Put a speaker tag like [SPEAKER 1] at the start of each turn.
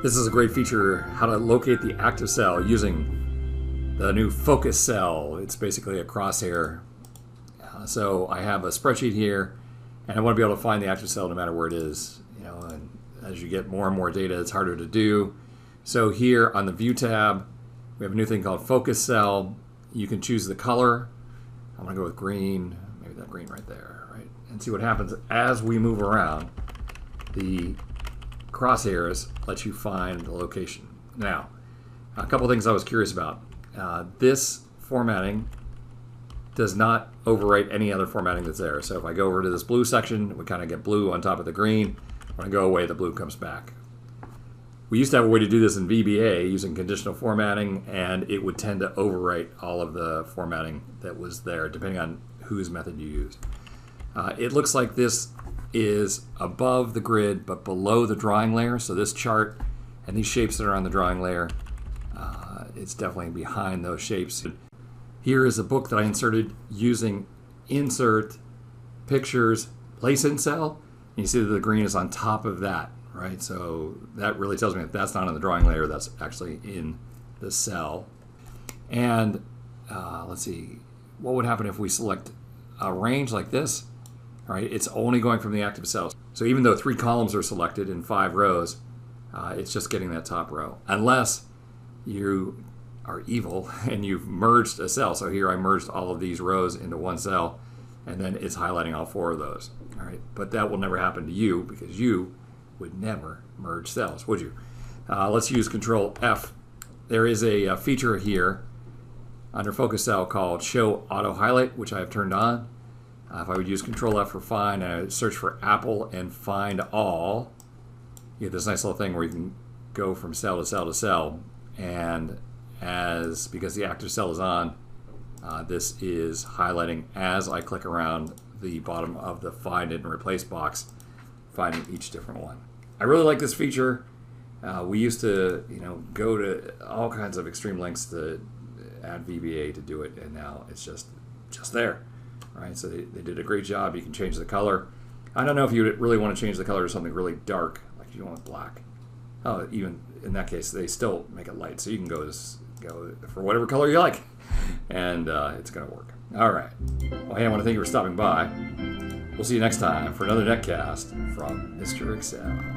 [SPEAKER 1] This is a great feature, how to locate the active cell using the new focus cell. It's basically a crosshair. So I have a spreadsheet here, and I want to be able to find the active cell no matter where it is. And as you get more and more data, it's harder to do. So here on the View tab, we have a new thing called Focus Cell. You can choose the color. I'm going to go with green, maybe that green right there, right? And see what happens as we move around. The crosshairs let you find the location. Now, a couple things I was curious about. This formatting does not overwrite any other formatting that's there. So if I go over to this blue section, we kind of get blue on top of the green. When I go away, the blue comes back. We used to have a way to do this in VBA using conditional formatting, and it would tend to overwrite all of the formatting that was there, depending on whose method you used. It looks like this is above the grid, but below the drawing layer. So this chart and these shapes that are on the drawing layer, it's definitely behind those shapes. Here is a book that I inserted using insert, pictures, place in cell. You see that the green is on top of that, right? So that really tells me that that's not on the drawing layer, that's actually in the cell. And let's see, what would happen if we select a range like this? All right, it's only going from the active cells. So even though 3 columns are selected in 5 rows, it's just getting that top row. Unless you are evil and you've merged a cell. So here I merged all of these rows into one cell, and then it's highlighting all 4 of those. All right, but that will never happen to you because you would never merge cells, would you? Let's use Ctrl F. There is a feature here under Focus Cell called Show Auto Highlight, which I have turned on. If I would use Ctrl F for find and I would search for Apple and find all, you get this nice little thing where you can go from cell to cell to cell. And because the active cell is on, this is highlighting as I click around the bottom of the find and replace box, finding each different one. I really like this feature. We used to, go to all kinds of extreme lengths to add VBA to do it, and now it's just there. Right, so they did a great job. You can change the color. I don't know if you really want to change the color to something really dark, like you want black. Oh, even in that case, they still make it light, so you can go for whatever color you like, and it's going to work. All right. Well, hey, I want to thank you for stopping by. We'll see you next time for another netcast from Mr. Excel.